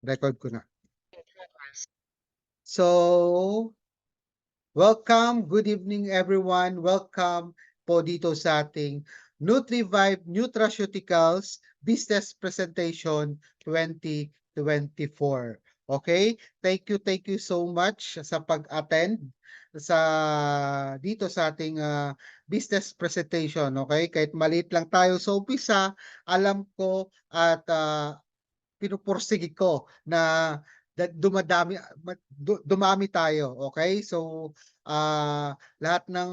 Record ko na. So, welcome, good evening everyone. Welcome po dito sa ating NutriVibe Nutraceuticals Business Presentation 2024. Okay? Thank you so much sa pag-attend sa dito sa ating business presentation. Okay? Kahit maliit lang tayo sa umpisa, alam ko at pinupursige ko na dumami tayo, okay? So, lahat ng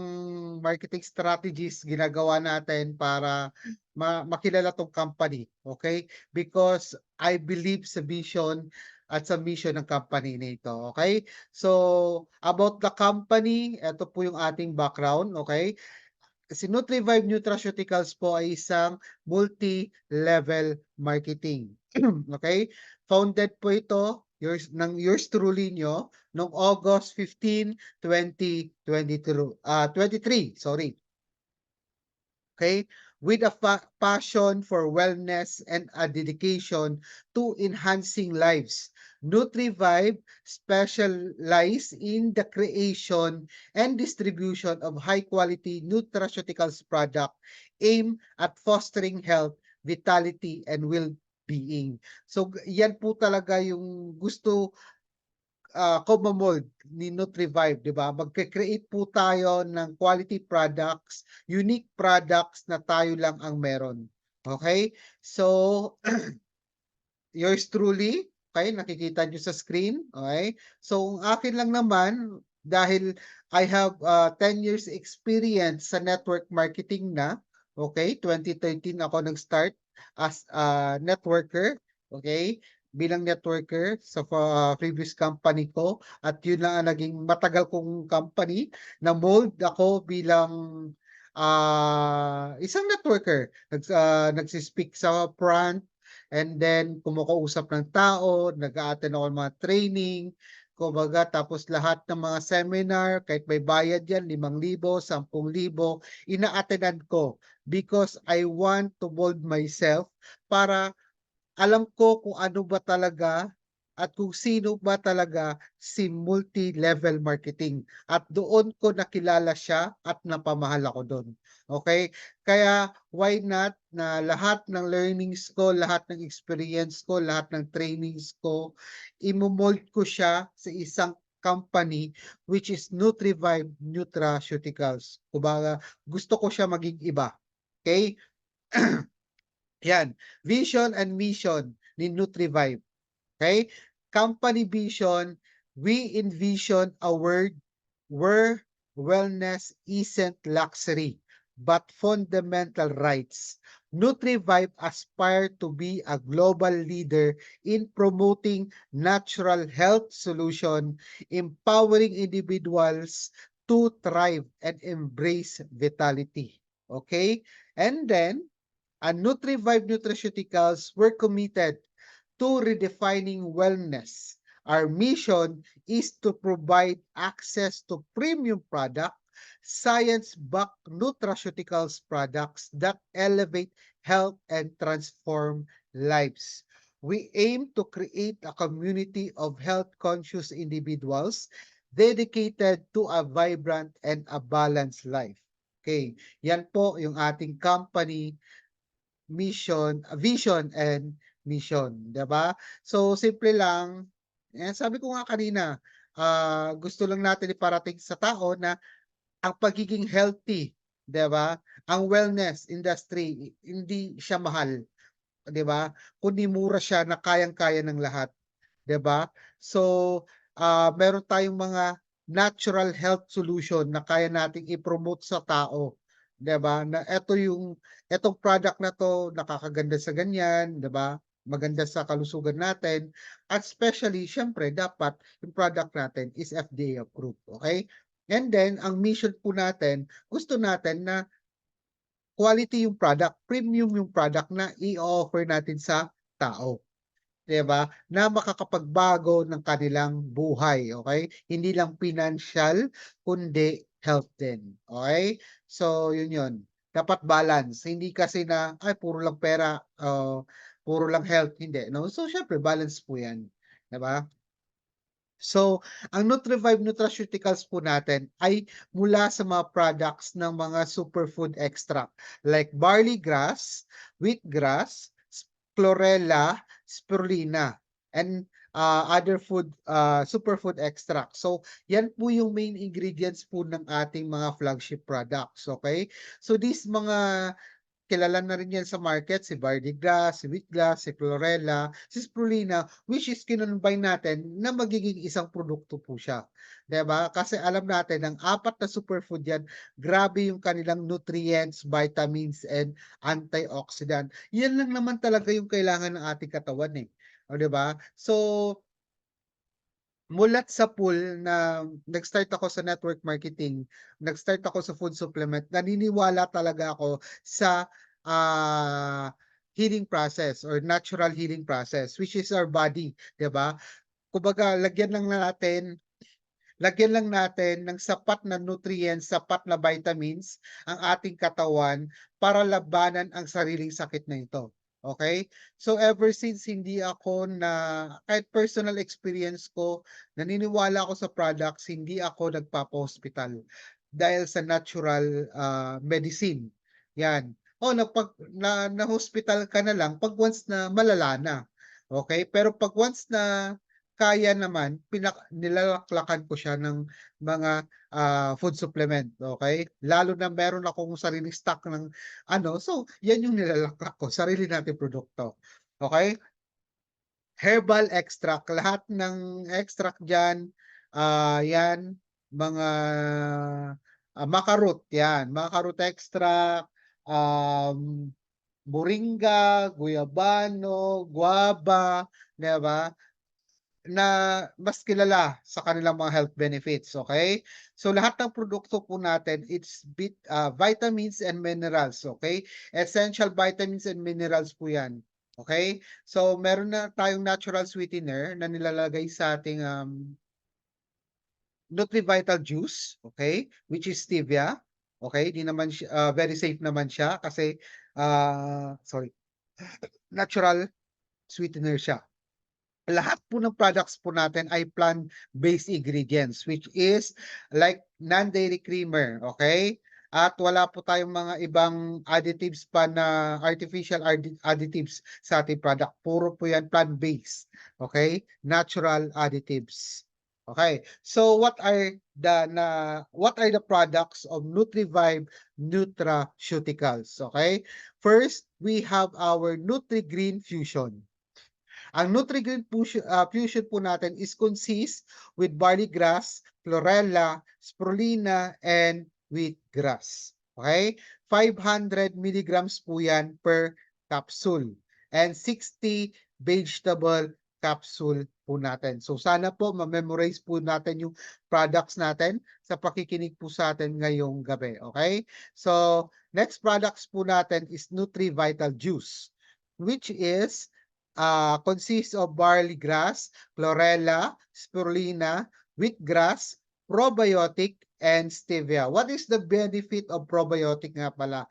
marketing strategies ginagawa natin para makilala 'tong company, okay? Because I believe sa vision at sa mission ng company nito, okay? So, about the company, eto po yung ating background, okay? Si NutriVibe Nutraceuticals po ay isang multi-level marketing. Okay? Founded po ito yours truly nyo noong August 15, 2023, sorry. Okay? With a passion for wellness and a dedication to enhancing lives. NutriVibe specialize in the creation and distribution of high-quality nutraceuticals product aimed at fostering health, vitality, and well-being. So, yan po talaga yung gusto Comamold ni NutriVibe, 'di ba? Magke-create po tayo ng quality products, unique products na tayo lang ang meron. Okay? So, yours truly, okay, nakikita nyo sa screen, okay? So, ang akin lang naman, dahil I have 10 years experience sa network marketing na, okay? 2013 ako nag-start as a networker, okay? Bilang networker sa previous company ko at yun lang ang naging matagal kong company na mold ako bilang isang networker. Nagsispeak sa front, and then kumakausap ng tao, nag-a-attend ako ng mga training, kumbaga tapos lahat ng mga seminar, kahit may bayad yan, 5,000, 10,000, ina-attendan ko because I want to mold myself para alam ko kung ano ba talaga at kung sino ba talaga si multi-level marketing. At doon ko nakilala siya at napamahal ako doon. Okay? Kaya why not na lahat ng learnings ko, lahat ng experience ko, lahat ng trainings ko, imomold ko siya sa isang company which is NutriVibe Nutraceuticals. Kumbaga, gusto ko siya maging iba. Okay? Yan, vision and mission ni NutriVibe. Okay? Company vision, we envision a world where wellness isn't luxury, but fundamental rights. NutriVibe aspire to be a global leader in promoting natural health solution, empowering individuals to thrive and embrace vitality. Okay? And then, at NutriVibe Nutraceuticals, we're committed to redefining wellness. Our mission is to provide access to premium product, science-backed nutraceuticals products that elevate health and transform lives. We aim to create a community of health-conscious individuals dedicated to a vibrant and a balanced life. Okay, yan po yung ating company vision and mission, 'di ba? So simple lang, sabi ko nga kanina, gusto lang natin iparating sa tao na ang pagiging healthy, 'di ba? Ang wellness industry hindi siya mahal, 'di ba? Kundi mura siya na kayang-kaya ng lahat, 'di ba? So, meron tayong mga natural health solution na kaya nating i-promote sa tao, 'di ba? Na etong product na 'to nakakaganda sa ganyan, 'di ba? Maganda sa kalusugan natin at especially siyempre dapat yung product natin is FDA approved, okay? And then ang mission po natin, gusto natin na quality yung product, premium yung product na i-offer natin sa tao. 'Di ba? Na makakapagbago ng kanilang buhay, okay? Hindi lang financial kundi health din, okay? So yun yun. Dapat balance. Hindi kasi na ay puro lang pera, puro lang health, hindi no. So syempre balance po 'yan. 'di ba? So, ang Nutrivive Nutraceuticals po natin ay mula sa mga products ng mga superfood extract like barley grass, wheatgrass, chlorella, spirulina, and other superfood extract. So, yan po yung main ingredients po ng ating mga flagship products, okay? So, these mga kilala na rin yan sa market, si Barleygrass, si Wheatgrass, si Chlorella, si Spirulina, which is kinonbine natin na magiging isang produkto po siya. 'Di ba? Kasi alam natin ang apat na superfood yan, grabe yung kanilang nutrients, vitamins, and antioxidant. Yan lang naman talaga yung kailangan ng ating katawan eh. O, 'di ba? So, mulat sa pool na nag-start ako sa network marketing, nag-start ako sa food supplement, naniniwala talaga ako sa, healing process or natural healing process, which is our body, 'di ba? Kumbaga lagyan lang natin ng sapat na nutrients, sapat na vitamins ang ating katawan para labanan ang sariling sakit na ito, okay? So, ever since hindi ako kahit personal experience ko, naniniwala ako sa products, hindi ako nagpapa-hospital dahil sa natural, medicine, 'yan. O na-hospital ka na lang 'pag once na malala na, okay? Pero 'pag once na kaya naman nilalaklakan ko siya ng mga, food supplement, okey? Lalo na meron akong sariling stock ng ano, so yan yung nilalaklak ko, sarili nating produkto, okey? Herbal extract, lahat ng extract diyan, yan mga, maca-root yan, maca-root extract, um moringa, guyabano, guava, 'di ba? Na mas kilala sa kanilang mga health benefits, okay? So lahat ng produkto po natin, vitamins and minerals, okay? Essential vitamins and minerals po 'yan, okay? So meron na tayong natural sweetener na nilalagay sa ating, Nutrivital juice, okay? Which is stevia, okay? Di naman siya very safe naman siya kasi, sorry, natural sweetener siya. Lahat po ng products po natin ay plant-based ingredients, which is like non-dairy creamer, okay? At wala po tayong mga ibang additives pa na artificial additives sa ating product. Puro po yan plant-based, okay? Natural additives. Okay. So what are the products of Nutrivibe Nutraceuticals, okay? First, we have our Nutri-Green Fusion. Ang fusion po natin is consist with barley grass, chlorella, spirulina, and wheatgrass. Okay? 500 milligrams po yan per capsule and 60 vegetable capsule po natin. So sana po ma-memorize po natin yung products natin sa pakikinig po sa atin ngayong gabi. Okay? So next products po natin is NutriVital Juice, which is consists of barley grass, chlorella, spirulina, wheatgrass, probiotic, and stevia. What is the benefit of probiotic nga pala?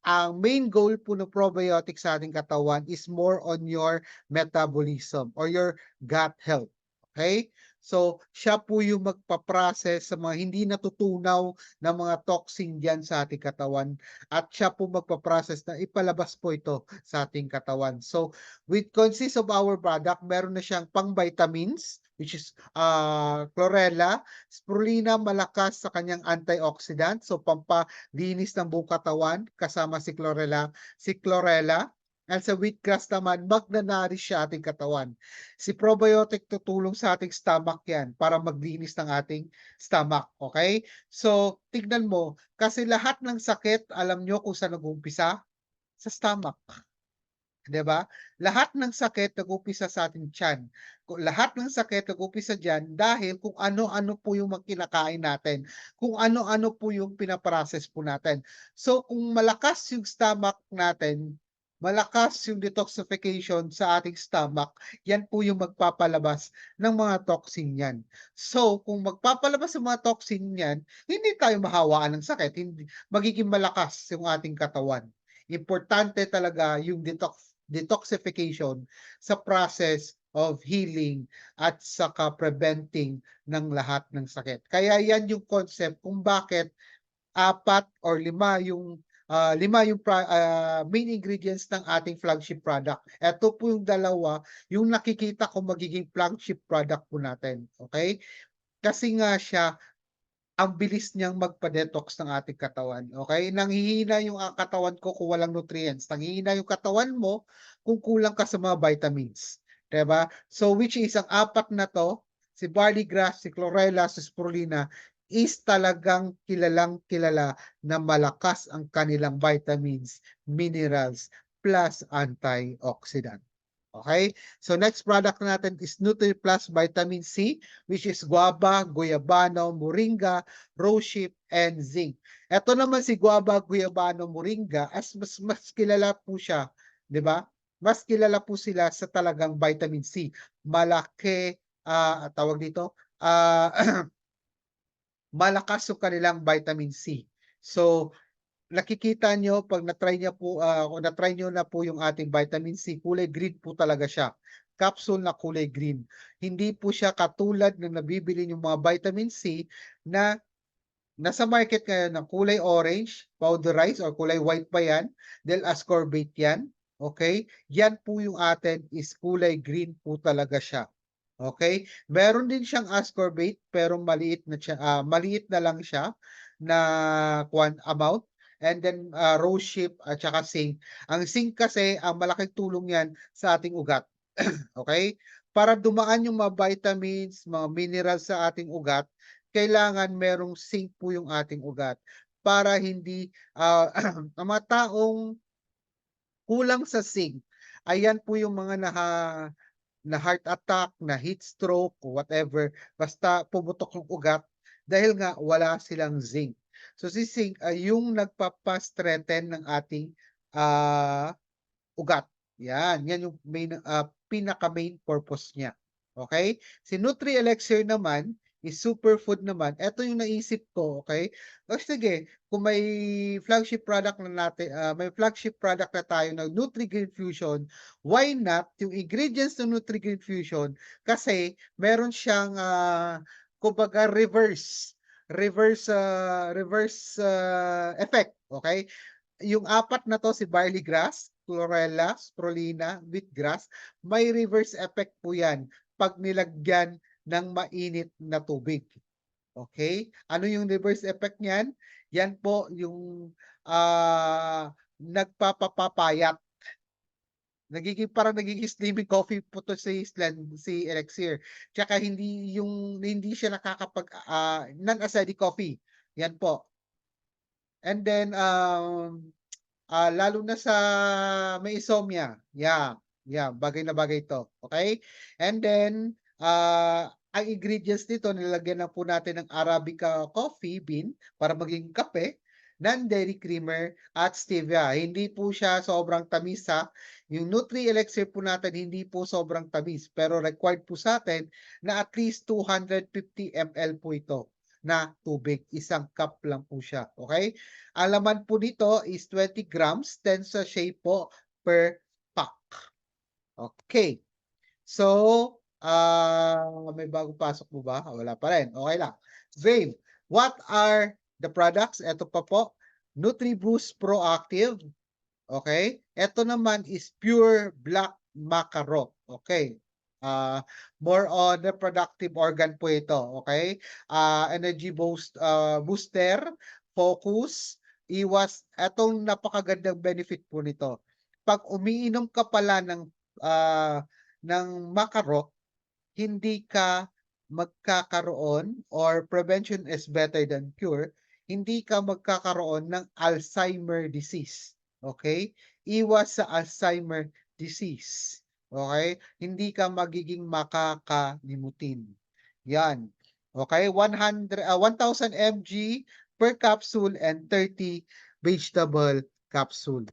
Ang main goal po ng probiotic sa ating katawan is more on your metabolism or your gut health. Okay? So, siya po yung magpa-process sa mga hindi natutunaw na mga toxin diyan sa ating katawan at siya po magpa-process na ipalabas po ito sa ating katawan. So, with consists of our product, meron na siyang pang-vitamins, which is chlorella, spirulina malakas sa kanyang antioxidant, so pampalinis ng buong katawan kasama si chlorella, at sa wheatgrass naman magnanarish siya ating katawan. Si probiotic tutulong sa ating stomach yan para maglinis ng ating stomach, okay? So, tignan mo, kasi lahat ng sakit, alam nyo kung saan nag-uumpisa? Sa stomach. 'Di ba? Lahat ng sakit nag-umpisa sa ating tiyan. Lahat ng sakit nag-umpisa diyan dahil kung ano-ano po yung mga kinakain natin, kung ano-ano po yung pina-process po natin. So, kung malakas yung stomach natin, malakas yung detoxification sa ating stomach, yan po yung magpapalabas ng mga toxin niyan. So, kung magpapalabas ng mga toxin niyan, hindi tayo mahawaan ng sakit, hindi magiging malakas yung ating katawan. Importante talaga yung detoxification sa process of healing at saka preventing ng lahat ng sakit. Kaya yan yung concept kung bakit 4 or 5 yung 5 yung main ingredients ng ating flagship product. Ito po yung dalawa, yung nakikita ko magiging flagship product po natin, okey? Kasi nga siya ang bilis niyang magpa-detox ng ating katawan, okey? Nanghihina yung, katawan ko kung walang nutrients, nanghihina yung katawan mo kung kulang ka sa mga vitamins, 'di ba? So, which is ang 4 na 'to, si barley grass, si chlorella, si spirulina, is talagang kilalang-kilala na malakas ang kanilang vitamins, minerals, plus antioxidant. Okay? So next product natin is NutriPlus Vitamin C, which is guava, guyabano, moringa, rosehip, and zinc. Ito naman si guava, guyabano, moringa as mas kilala po siya, 'di ba? Mas kilala po sila sa talagang vitamin C. Malaki, tawag dito, malakas yung kanilang vitamin C. So nakikita niyo 'pag na-try niyo po, kung na-try niyo na po yung ating vitamin C, kulay green po talaga siya. Capsule na kulay green. Hindi po siya katulad ng nabibili niyong mga vitamin C na nasa market ngayon na kulay orange, powderized or kulay white pa yan, dahil ascorbate yan, okay? Yan po yung atin is kulay green po talaga siya. Okay? Meron din siyang ascorbate pero maliit na lang siya na amount, and then rosehip at saka zinc. Ang zinc kasi ang malaking tulong yan sa ating ugat. Okay? Para dumaan yung mga vitamins, mga minerals sa ating ugat, kailangan merong zinc po yung ating ugat para hindi ang mga taong kulang sa zinc, ayan po yung mga na heart attack, na heat stroke, whatever, basta pumutok yung ugat dahil nga wala silang zinc. So si zinc ay yung nagpapa-strengthen ng ating ugat. Yan yung pinaka-main purpose niya. Okay? Si Nutri Elixir naman is superfood naman. Ito yung naisip ko, okay? O sige, kung may flagship product na tayo na Nutri-Green Fusion, why not yung ingredients ng Nutri-Green Fusion kasi meron siyang kumbaga reverse effect, okay? Yung 4 na 'to si barley grass, chlorella, spirulina, wheatgrass, may reverse effect po 'yan 'pag nilagyan ng mainit na tubig. Okay? Ano yung reverse effect niyan? Yan po yung, nagpapapapayat. Parang nagiging slimming coffee po 'to si Elixir. Tsaka hindi siya non-acidic coffee, yan po. And then, lalo na sa may insomnia, bagay na bagay 'to, okay? And then, ang ingredients nito nilalagyan lang po natin ng Arabica coffee bean para maging kape, non-dairy creamer at stevia. Hindi po siya sobrang tamis, ha. Yung Nutri Elixir po natin hindi po sobrang tamis, pero required po sa'tin na at least 250 ml po ito na tubig, 1 cup lang po siya, okay? Ang laman po nito is 20 grams, 10 sachet po per pack. Okay. So, may bagong pasok po ba? Wala pa rin. Okay lang. Zane, what are the products? Ito pa po. NutriBoost Proactive. Okay. Ito naman is pure black macaro. Okay. More on the productive organ po ito. Okay. Energy booster, focus, iwas. Etong napakagandang benefit po nito. Pag umiinom ka pala ng macaro, hindi ka magkakaroon, or prevention is better than cure, hindi ka magkakaroon ng Alzheimer disease. Okay? Iwas sa Alzheimer disease. Okay? Hindi ka magiging makakalimutin. Yan. Okay? 1,000 mg per capsule and 30 vegetable capsule.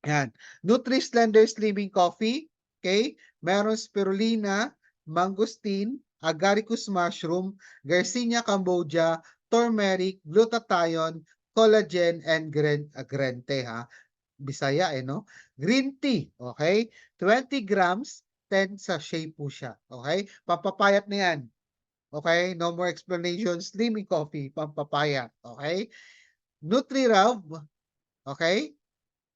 Yan. Nutri-Slender Slimming Coffee. Okay? Meron spirulina, mangosteen, agaricus mushroom, Garcinia cambogia, turmeric, glutathione, collagen, and grente, ha. Bisaya, no? Green tea, okay? 20 grams, 10 sachet po siya. Okay? Pampapayat na yan. Okay? No more explanation. Slimming coffee, pampapayat. Okay? Nutri-Rav, okay?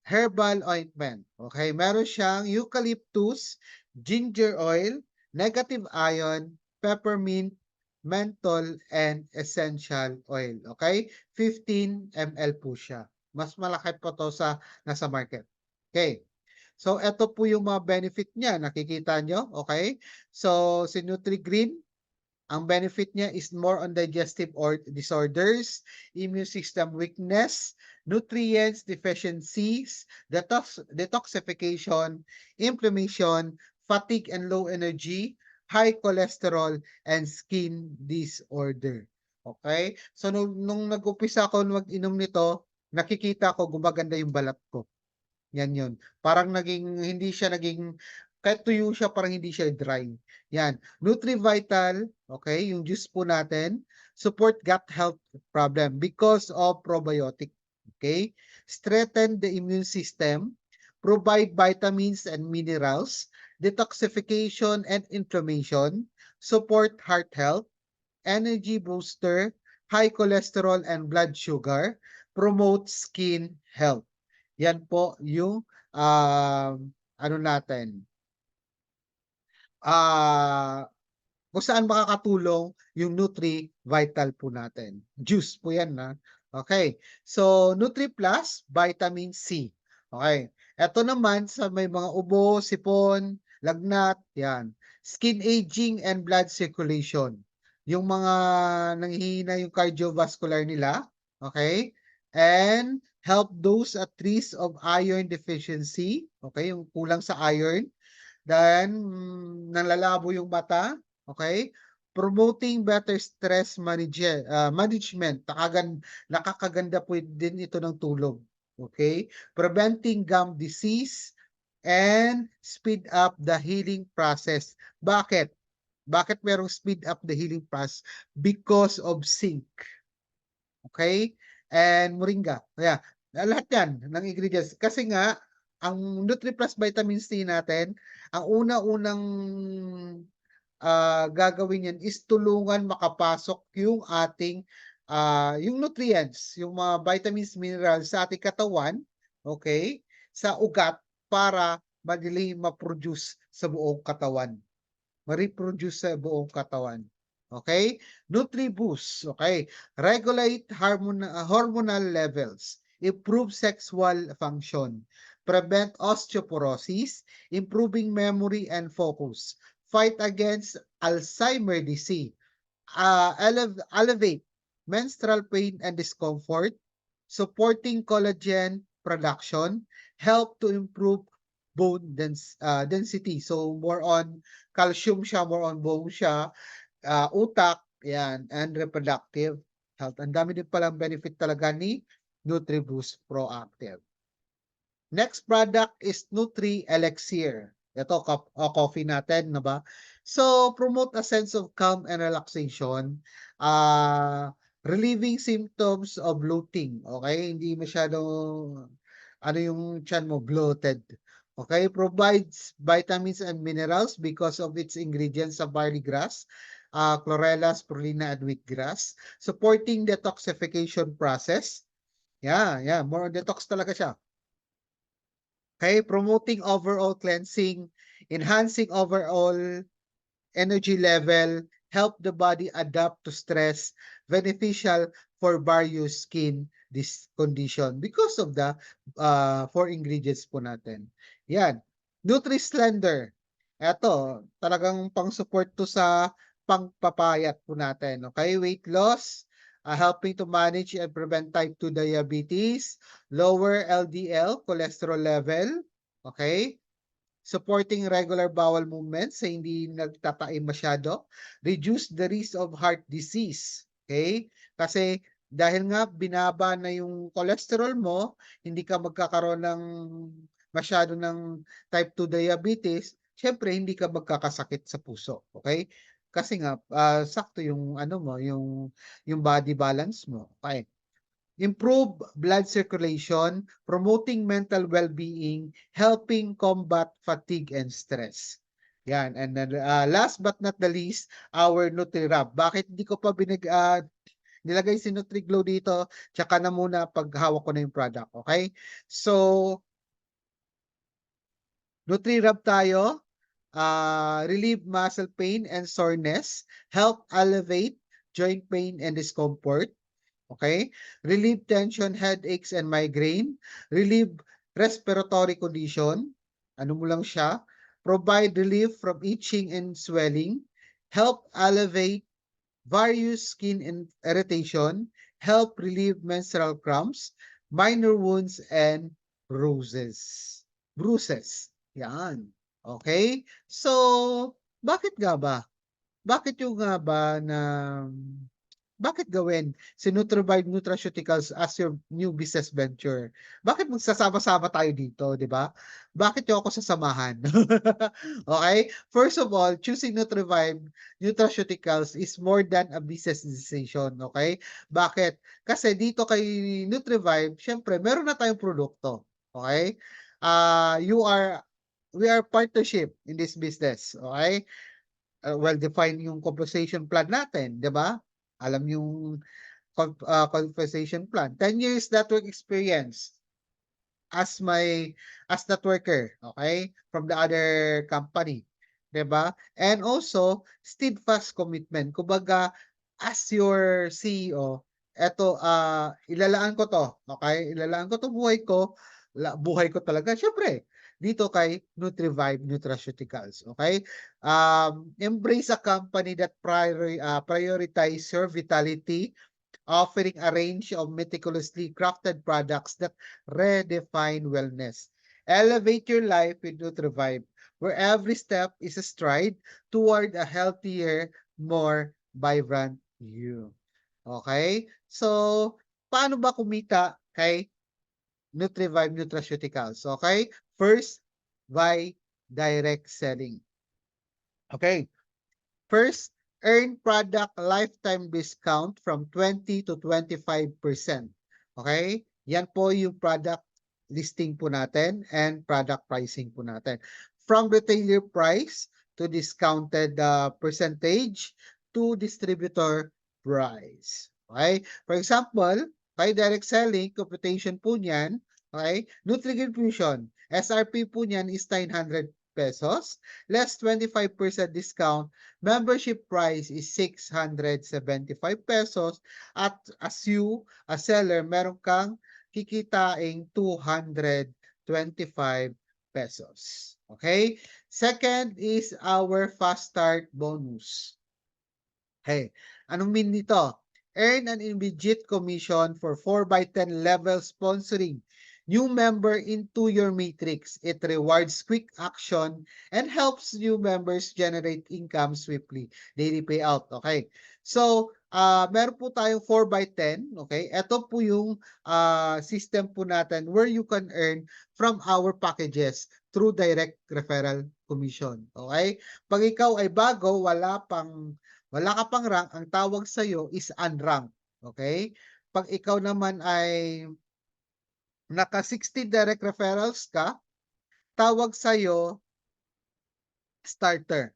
Herbal ointment. Okay? Meron siyang eucalyptus, ginger oil, negative ion, peppermint, menthol, and essential oil. Okay? 15 ml po siya. Mas malaki po to sa nasa market. Okay. So, ito po yung mga benefit niya. Nakikita nyo? Okay? So, si Nutri-Green, ang benefit niya is more on digestive or disorders, immune system weakness, nutrients deficiencies, detoxification, inflammation, fatigue and low energy, high cholesterol, and skin disorder. Okay? So, nung nag-upisa ako mag-inom nito, nakikita ko gumaganda yung balat ko. Yan yun. Parang hindi siya naging, kahit tuyo siya, parang hindi siya dry. Yan. Nutri-Vital, okay, yung juice po natin, support gut health problem because of probiotic. Okay? Strengthen the immune system, provide vitamins and minerals, detoxification and inflammation, support heart health, energy booster, high cholesterol and blood sugar, promote skin health. Yan po yung ano natin. Kung saan makakatulong yung Nutri Vital po natin. Juice po yan na. Okay. So Nutri Plus, vitamin C. Okay. Ito naman sa may mga ubo, sipon, lagnat, yan. Skin aging and blood circulation. Yung mga nanghihina yung cardiovascular nila. Okay. And help those at risk of iron deficiency. Okay, yung kulang sa iron. Then, nalalabo yung mata. Okay? Promoting better stress management. Nakakaganda po din ito ng tulog. Okay? Preventing gum disease and speed up the healing process. Bakit? Bakit merong speed up the healing process? Because of zinc. Okay? And moringa. Kaya, lahat yan ng ingredients. Kasi nga, ang NutriPlus Vitamin C natin, ang una-unang gagawin yan is tulungan makapasok yung ating yung nutrients, yung mga vitamins, minerals sa ating katawan, okay, sa ugat para madali ma-produce sa buong katawan. Ma-reproduce sa buong katawan. Okay? Nutri-Boost. Okay? Regulate hormonal levels. Improve sexual function. Prevent osteoporosis. Improving memory and focus. Fight against Alzheimer's disease. Elevate menstrual pain and discomfort. Supporting collagen production. Help to improve bone density. So, more on calcium siya, more on bone siya, utak, yan, and reproductive health. Ang dami din palang benefit talaga ni NutriBoost Proactive. Next product is Nutri Elixir. Ito, coffee natin, na ba? So, promote a sense of calm and relaxation. Relieving symptoms of bloating. Okay? Hindi masyado, ano yung tiyan mo, bloated. Okay? Provides vitamins and minerals because of its ingredients sa barley grass, chlorella, spirulina, and wheatgrass. Supporting detoxification process. Yeah, more on detox talaga siya. Okay, promoting overall cleansing, enhancing overall energy level, help the body adapt to stress, beneficial for various skin condition because of the four ingredients po natin. Yan. Nutri-Slender. Ito, talagang pang-support to sa pangpapayat po natin. Okay, weight loss, helping to manage and prevent type 2 diabetes, lower LDL cholesterol level, okay? Supporting regular bowel movements sa hindi nagtataim masyado, reduce the risk of heart disease, okay? Kasi dahil nga binaba na yung cholesterol mo, hindi ka magkakaroon ng masyado ng type 2 diabetes, syempre hindi ka magkakasakit sa puso, okay? Kasi nga sakto yung ano mo, yung body balance mo. Okay. Improve blood circulation, promoting mental well-being, helping combat fatigue and stress. Yan. And then last but not the least, our NutriRab. Bakit hindi ko pa nilagay si NutriGlow dito? Tsaka na muna pag hawak ko na yung product. Okay? So, NutriRab tayo. Relieve muscle pain and soreness. Help elevate joint pain and discomfort. Okay? Relieve tension, headaches, and migraine. Relieve respiratory condition. Ano mo lang siya? Provide relief from itching and swelling. Help elevate various skin irritation. Help relieve menstrual cramps, minor wounds, and bruises. Bruises. Yan. Okay? So, bakit nga ba? Bakit yung nga ba na bakit gawin si NutriVibe Nutraceuticals as your new business venture? Bakit magsasama-sama tayo dito, di ba? Bakit niyo ako sasamahan? Okay? First of all, choosing NutriVibe Nutraceuticals is more than a business decision, okay? Bakit? Kasi dito kay NutriVibe, syempre, meron na tayong produkto, okay? We are partnership in this business, okay? Well-defined yung compensation plan natin, di ba? Alam yung compensation plan. 10 years network experience as networker, okay? From the other company, 'di ba? And also steadfast commitment. Kumbaga, as your CEO, eto ilalaan ko 'to, okay? Ilalaan ko 'to buhay ko talaga. Syempre, dito kay NutriVibe Nutraceuticals, okay? Embrace a company that prioritize your vitality, offering a range of meticulously crafted products that redefine wellness. Elevate your life with NutriVibe, where every step is a stride toward a healthier, more vibrant you. Okay? So, paano ba kumita kay NutriVibe Nutraceuticals? Okay? First, by direct selling. Okay? First, earn product lifetime discount from 20 to 25%. Okay? Yan po yung product listing po natin and product pricing po natin. From retailer price to discounted percentage to distributor price. Okay? For example, kay direct selling, computation po niyan, okay? Nutrigin Fusion, SRP po niyan is 900 pesos, less 25% discount. Membership price is 675 pesos at as you, as seller, meron kang kikitaing 225 pesos. Okay? Second is our fast start bonus. Hey, anong mean nito? Earn an immediate commission for 4x10 level sponsoring new member into your matrix. It rewards quick action and helps new members generate income swiftly. Daily payout, okay? So, meron po tayong 4x10, okay? Ito po yung system po natin where you can earn from our packages through direct referral commission, okay? Pag ikaw ay bago, wala ka pang rank, ang tawag sa'yo is unranked. Okay? Pag ikaw naman ay naka 60 direct referrals ka, tawag sa'yo starter.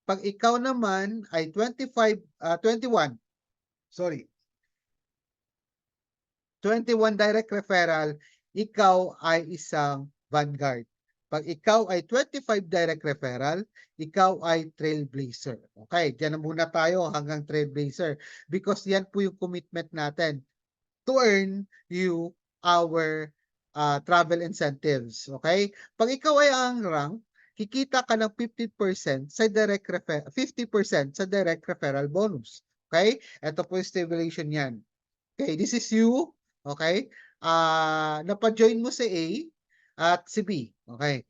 Pag ikaw naman ay 21, sorry, 21 direct referral, ikaw ay isang vanguard. Pag ikaw ay 25 direct referral, ikaw ay trailblazer. Okay, dyan na muna tayo hanggang trailblazer because yan po yung commitment natin to earn you our travel incentives. Okay? Pag ikaw ay ang rank, kikita ka ng 50% sa 50% sa direct referral bonus. Okay? Ito po yung stimulation yan. Okay, this is you. Okay? Napa-join mo si A at si B. Okay?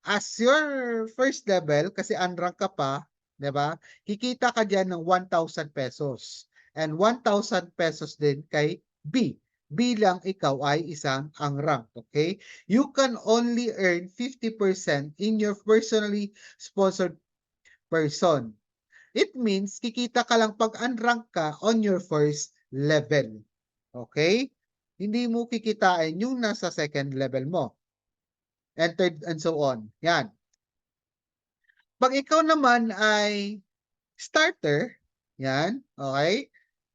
As your first level, kasi unrank ka pa, di ba? Kikita ka dyan ng 1,000 pesos. And 1,000 pesos din kay B. Bilang ikaw ay isang unrank. Okay? You can only earn 50% in your personally sponsored person. It means kikita ka lang pag unrank ka on your first level. Okay? Hindi mo kikitain yung nasa second level mo. And third and so on. Yan. Pag ikaw naman ay starter, yan, okay?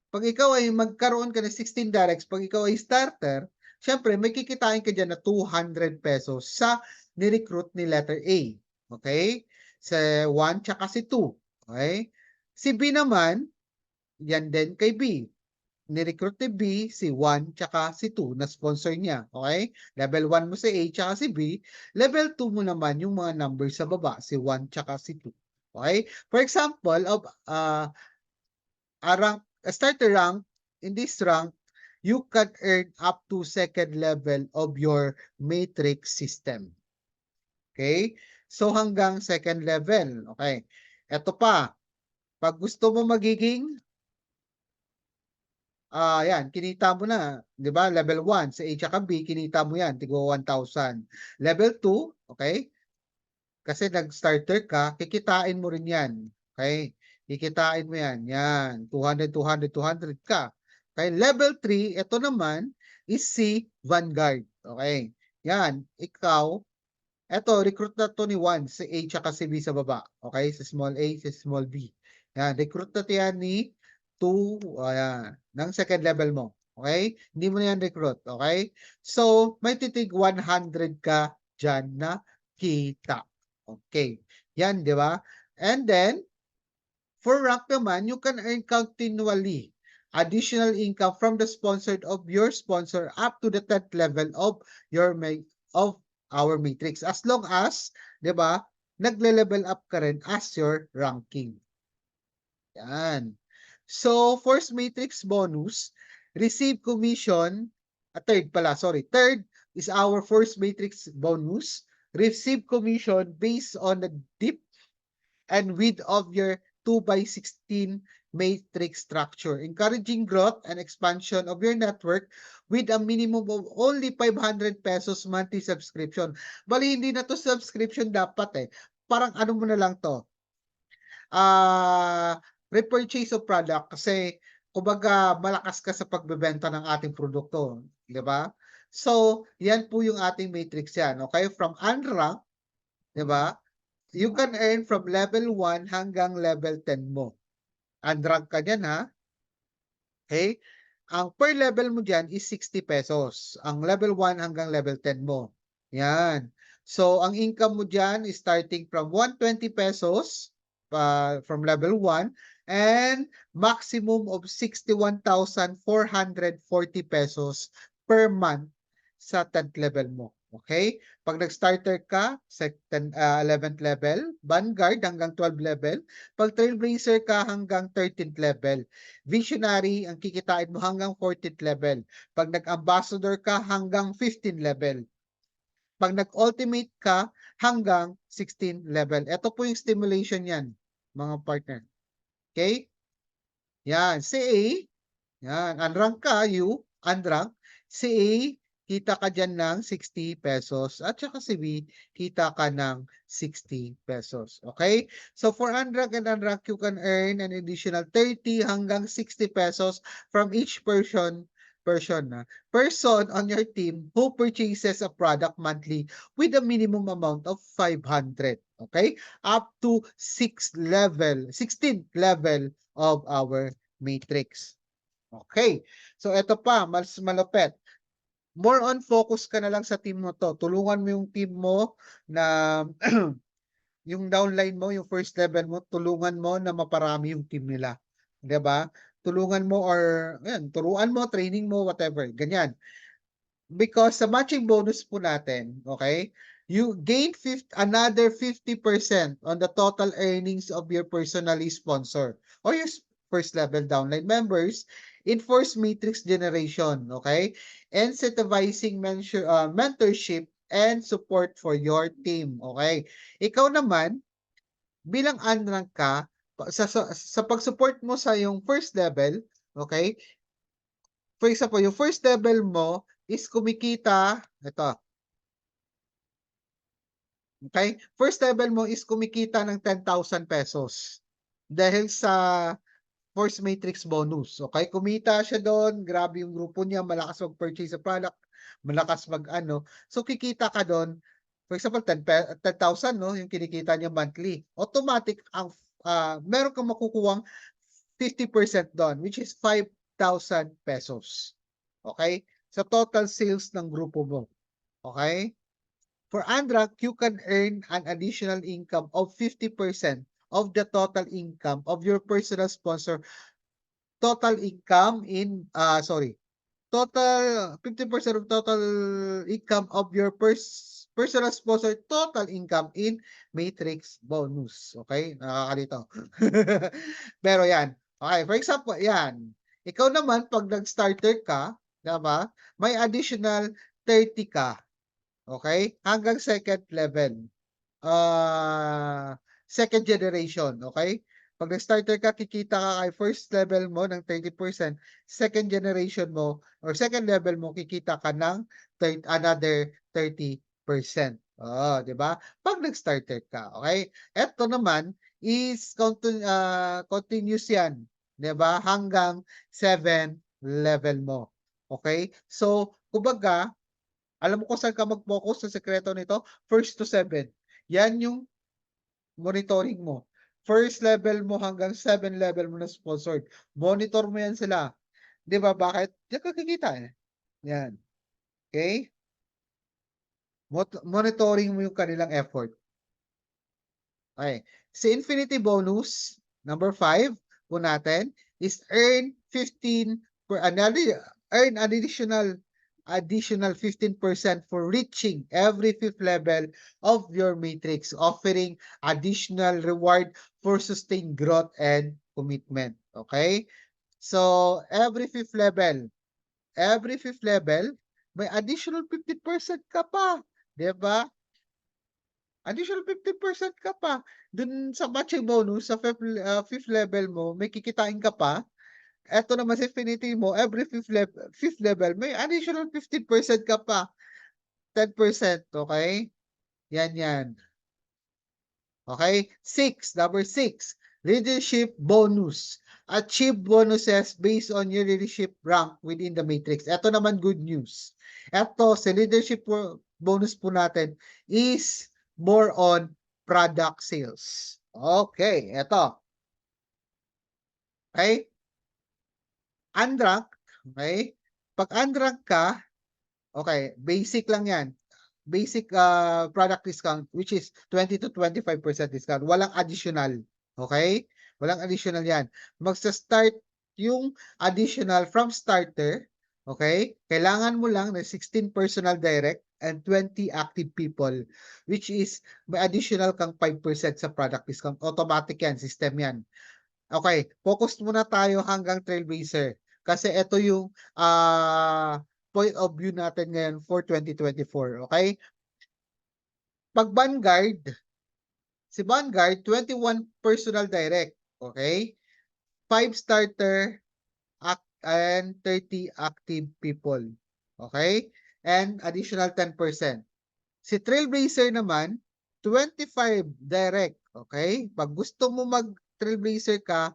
Pag ikaw ay magkaroon ka ng 16 directs, pag ikaw ay starter, syempre may kikitain ka dyan na 200 pesos sa ni-recruit ni letter A. Okay? Sa 1 tsaka si 2. Okay? Si B naman, yan din kay B. Ni-recruit ni B si 1 tsaka si 2 na sponsor niya. Okay? Level 1 mo si A tsaka si B. Level 2 mo naman yung mga numbers sa baba, si 1 tsaka si 2. Okay? For example, of a starter rank, in this rank, you can earn up to second level of your matrix system. Okay? So hanggang second level. Okay. Ito pa. Pag gusto mo magiging yan, kinita mo na, 'di ba? Level 1 sa A at B, kinita mo yan, tigwa 1,000. Level 2, okay? Kasi nag-starter ka, kikitain mo rin yan. Okay? Kikitain mo yan. Yan. 200, 200, 200 ka. Okay? Level 3, ito naman is si Vanguard. Okay? Yan. Ikaw, ito, recruit na to ni 1, si A tsaka si B sa baba. Okay? Si small a, si small b. Yan. Recruit na to yan ni 2, ayan, ng second level mo. Okay? Hindi mo na yan recruit. Okay? So, may titig 100 ka dyan na kita. Okay. Yan, di ba? And then, for rank naman, you can earn continually additional income from the sponsored of your sponsor up to the 10th level of your of our matrix. As long as, di ba, nagle-level up ka rin as your ranking. Yan. So, first matrix bonus, receive commission, third pala, sorry. Third is our first matrix bonus, receive commission based on the depth and width of your 2x16 matrix structure, encouraging growth and expansion of your network with a minimum of only 500 pesos monthly subscription. Bali, hindi na to subscription dapat eh. Parang ano mo na lang to, ah, repurchase of product kasi kumbaga malakas ka sa pagbebenta ng ating produkto, 'di ba? So, yan po yung ating matrix yan, okay? From unrank, 'di ba? You can earn from level 1 hanggang level 10 mo. Unrank ka diyan ha. Okay? Ang per level mo diyan is 60 pesos. Ang level 1 hanggang level 10 mo. Yan. So, ang income mo diyan is starting from 120 pesos from level 1 and maximum of 61,440 pesos per month sa 10th level mo. Okay? Pag nag-starter ka, 11th level, Vanguard hanggang 12th level, pag Trailblazer ka hanggang 13th level, Visionary, ang kikitain mo hanggang 14th level. Pag nag-ambassador ka, hanggang 15th level. Pag nag-ultimate ka, hanggang 16th level. Ito po yung stimulation yan, mga partner. Okay? Yan. Si A, yan. Unrank ka, you, unrank. Si A, kita ka dyan ng 60 pesos. At saka si B, kita ka ng 60 pesos. Okay? So for unrank and unrank, you can earn an additional 30 hanggang 60 pesos from each person on your team who purchases a product monthly with a minimum amount of 500. Okay? Up to 16th level of our matrix. Okay. So, ito pa, mas malupit. More on focus ka na lang sa team mo to. Tulungan mo yung team mo na yung downline mo, yung first level mo, tulungan mo na maparami yung team nila. 'Di ba? Tulungan mo or ayan, turuan mo, training mo, whatever. Ganyan. Because sa matching bonus po natin, okay, you gain another 50% on the total earnings of your personally sponsor or your first level downline members in Force Matrix generation, okay? Incentivizing mentorship and support for your team, okay? Ikaw naman, bilang unrank ka, sa pag-support mo sa yung first level, okay? For example, yung first level mo is kumikita, ito, okay? First level mo is kumikita ng 10,000 pesos dahil sa Force Matrix bonus. Okay? Kumita siya doon, grabe yung grupo niya, malakas mag-purchase sa product, malakas mag-ano. So, kikita ka doon For example, 10,000 no, yung kinikita niya monthly. Automatic ang meron kang makukuhang 50% doon, which is 5,000 pesos. Okay? Sa total sales ng grupo mo. Okay? For Andrak, you can earn an additional income of 50% of the total income of your personal sponsor. Total income in, total 50% of total income of your personal sponsor total income in matrix bonus. Okay? Nakakalito. Pero yan. Okay, for example, yan. Ikaw naman, pag nag-starter ka, diba, may additional 30 ka. Okay? Hanggang second level. Second generation. Okay? Pag nag-starter ka, kikita ka kay first level mo ng 30%, second generation mo or second level mo, kikita ka ng another 30%. Oh, 'di ba? Pag nag-starter ka, okay? Ito naman is continuous 'yan, 'di ba? Hanggang 7 level mo. Okay? So, kumbaga, alam mo kung saan ka mag-focus sa sekreto nito? First to 7. Yan yung monitoring mo. First level mo hanggang 7 level mo na sponsored. Monitor mo yan sila. Di ba? Bakit? Diyan ka kikita eh. Yan. Okay? Monitoring mo yung kanilang effort. Okay. Si Infinity Bonus, number 5 po natin, is earn 15 per another earn additional 15% for reaching every 5th level of your matrix, offering additional reward for sustained growth and commitment. Okay? So, every 5th level, may additional 50% ka pa. Diba? Additional 50% ka pa. Dun sa matching bonus, sa 5th level mo, may kikitain ka pa. Eto naman sa Infinity mo, every 5th level, may additional 15% ka pa. 10%, okay? Yan, yan. Okay? Number 6, leadership bonus. Achieve bonuses based on your leadership rank within the matrix. Ito naman good news. Ito, sa leadership bonus po natin is more on product sales. Okay, ito. Okay? Unrank, okay? Pag unrank ka, okay, basic lang yan. Basic product discount, which is 20 to 25% discount. Walang additional. Okay? Walang additional yan. Magsa-start yung additional from starter. Okay? Kailangan mo lang ng 16 personal direct and 20 active people, which is may additional kang 5% sa product discount. Automatic yan. System yan. Okay, focus muna tayo hanggang Trailblazer. Kasi ito yung point of view natin ngayon for 2024. Okay? Pag Vanguard, si Vanguard, 21 personal direct. Okay? 5 starter and 30 active people. Okay? And additional 10%. Si Trailblazer naman, 25 direct. Okay? Pag gusto mo mag-Trailblazer ka,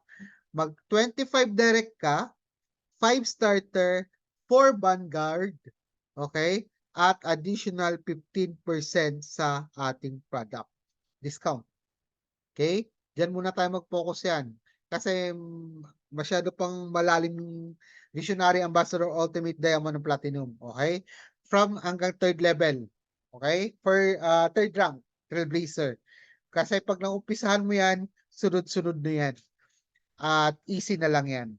mag-25 direct ka, 5 starter, 4 Vanguard, okay? At additional 15% sa ating product discount. Okay? Diyan muna tayo mag-focus yan. Kasi masyado pang malalim yung Visionary Ambassador Ultimate Diamond and Platinum. Okay? From hanggang 3rd level. Okay? For 3rd rank, Trailblazer. Kasi pag naumpisahan mo yan, sunod-sunod na yan. At easy na lang yan.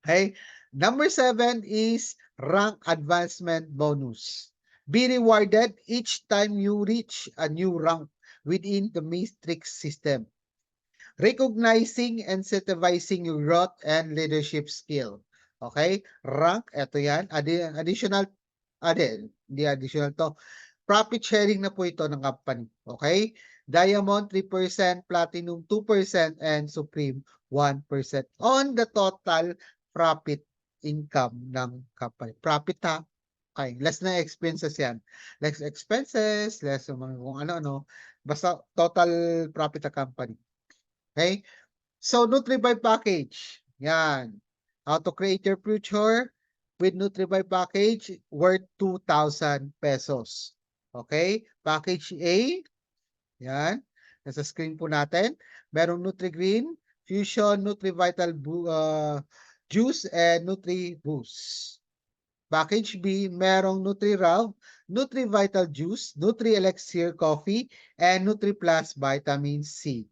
Okay? Number 7 is rank advancement bonus. Be rewarded each time you reach a new rank within the matrix system. Recognizing and incentivizing your growth and leadership skill. Okay? Rank, eto yan. Additional, hindi additional to. Profit sharing na po ito ng company. Okay? Diamond 3%, Platinum 2%, and Supreme 1% on the total profit income ng company. Profit ha? Okay, less na expenses yan. Less expenses, less mga kung ano-ano. Basta total profit ng company. Okay? So, NutriBuy package. Yan. How to create your future with NutriBuy package worth 2,000 pesos. Okay? Package A, yan. Nasa screen po natin. Merong Nutri-Green, Fusion, Nutri-Vital Juice, and Nutri-Boost. Package B, merong Nutri-Raw, Nutri-Vital Juice, Nutri-Elixir Coffee, and Nutri-Plus Vitamin C.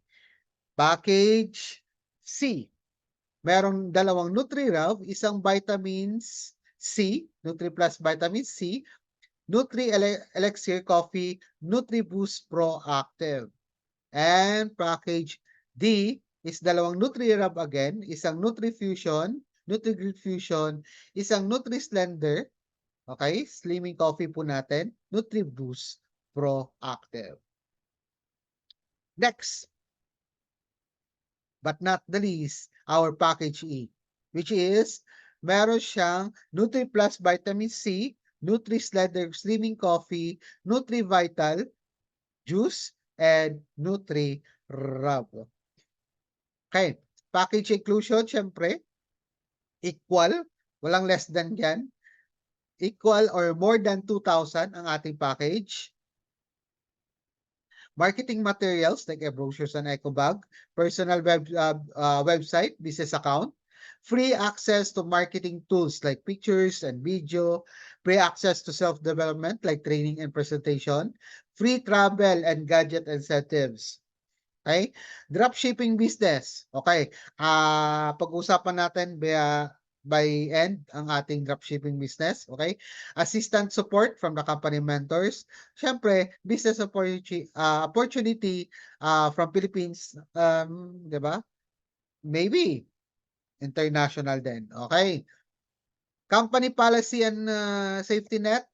Package C, merong dalawang Nutri-Raw, isang Vitamins C, Nutri-Plus Vitamin C, Nutri-Elixir Coffee, Nutri-Boost Pro Active. And package D is dalawang Nutri-Rub again, isang Nutri-Fusion, Nutri-Grid Fusion, isang Nutri-Slender, okay, slimming coffee po natin, Nutri-Boost Pro Active. Next, but not the least, our package E, which is meron siyang Nutri-Plus Vitamin C, Nutri-Slender Slimming Coffee, Nutri-Vital Juice, and Nutri-Rub. Okay, package inclusion, syempre, equal, walang less than yan. Equal or more than 2,000 ang ating package. Marketing materials like brochures and eco bag, personal website, business account, free access to marketing tools like pictures and video, free access to self-development like training and presentation, free travel and gadget incentives. Okay? Dropshipping business. Okay. Pag-usapan natin by end ang ating dropshipping business. Okay? Assistant support from the company mentors. Siyempre, business opportunity from Philippines. 'Di ba? Maybe international din. Okay? Company policy and safety net.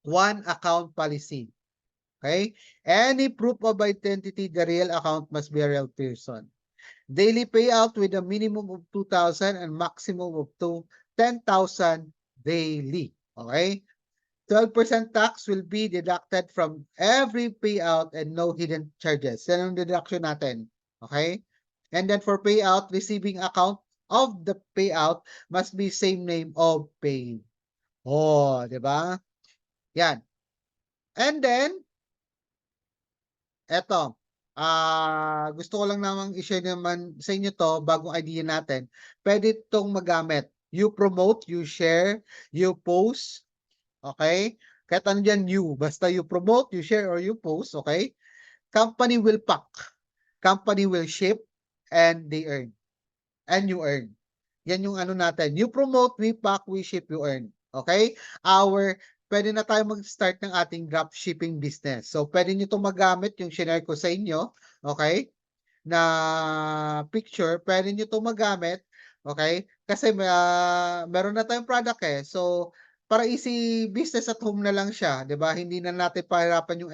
One account policy. Okay? Any proof of identity, the real account must be a real person. Daily payout with a minimum of 2,000 and maximum of 10,000 daily. Okay? 12% tax will be deducted from every payout and no hidden charges. Yan ang deduction natin. Okay? And then for payout, receiving account of the payout must be same name of paying. Oh, di ba? Yan. And then, eto, gusto ko lang namang i-share naman sa inyo 'to, bagong idea natin. Puwede 'tong magamit. You promote, you share, you post, okay? Kahit ano diyan you, basta you promote, you share, or you post, okay? Company will pack, company will ship, and they earn. And you earn. Yan yung ano natin. You promote, we pack, we ship, you earn. Okay? Pwede na tayo mag-start ng ating dropshipping business. So, pwede nyo itong magamit, yung shinare ko sa inyo, okay, na picture, pwede nyo itong magamit, okay, kasi meron na tayong product eh. So, para easy business at home na lang siya, 'di ba? Hindi na natin pahirapan yung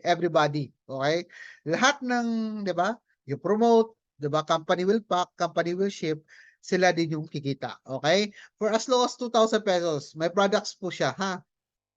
everybody, okay? Lahat ng, 'di ba? You promote, 'di ba? Company will pack, company will ship, sila din yung kikita, okay? For as low as 2,000 pesos, may products po siya, ha?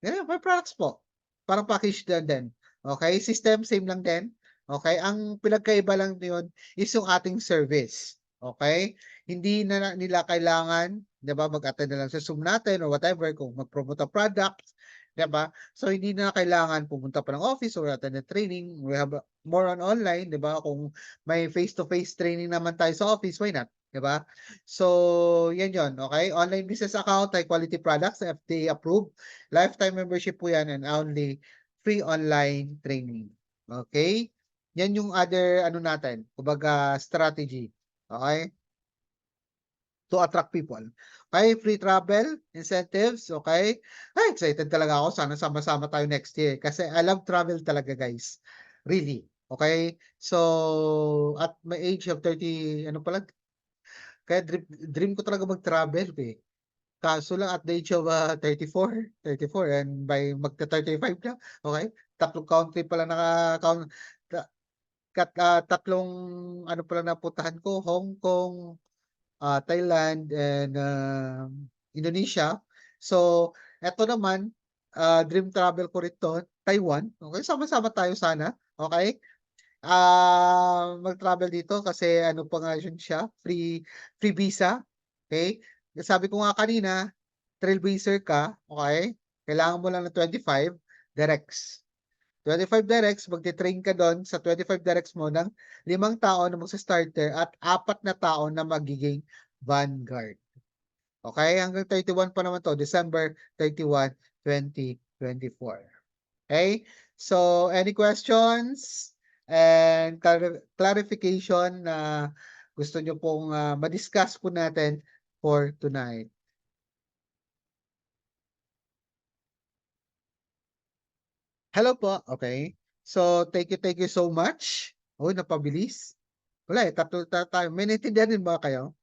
Yeah, may products po. Parang package din. Okay? System same lang din. Okay? Ang pinagkaiba lang yun is yung ating service. Okay? Hindi na nila kailangan, 'di ba, mag-attend na lang sa Zoom natin or whatever kung mag-promote ang product, 'di ba? So hindi na kailangan pumunta pa ng office or attend ng training. We have more on online, 'di ba? Kung may face-to-face training naman tayo sa office, why not? 'Di ba? So, yan yon, okay? Online business account, high quality products, FDA approved. Lifetime membership po yan and only free online training. Okay? Yan yung other ano natin, kumbaga strategy. Okay? To attract people. Okay, free travel, incentives, okay? Ay, excited talaga ako. Sana sama-sama tayo next year kasi I love travel talaga, guys. Really. Okay? So, at my age of 30, ano pala, kaya dream ko talaga mag-travel eh. Kaso lang at the age of 34 and by magta-35 na, okay? Tatlong country pala naka-count ta tatlong ano pala napuntahan ko, Hong Kong, Thailand, and Indonesia. So, eto naman, dream travel ko rin 'to, Taiwan. Okay, sama-sama tayo sana, okay? Mag-travel dito kasi ano pa nga yun siya, free visa, okay? Sabi ko nga kanina, trailblazer ka, okay? Kailangan mo lang ng 25. directs. 25 directs, magte-train ka doon sa 25 directs mo ng 5 tao na magsa-starter at 4 na tao na magiging vanguard. Okay, hanggang 31 pa naman 'to, December 31, 2024. Okay? So, any questions and clarification na gusto niyo pong, ma-discuss po natin for tonight? Hello po, okay. So, thank you so much. Napabilis. Wala, tatlo tayo. May naintindihan din ba kayo?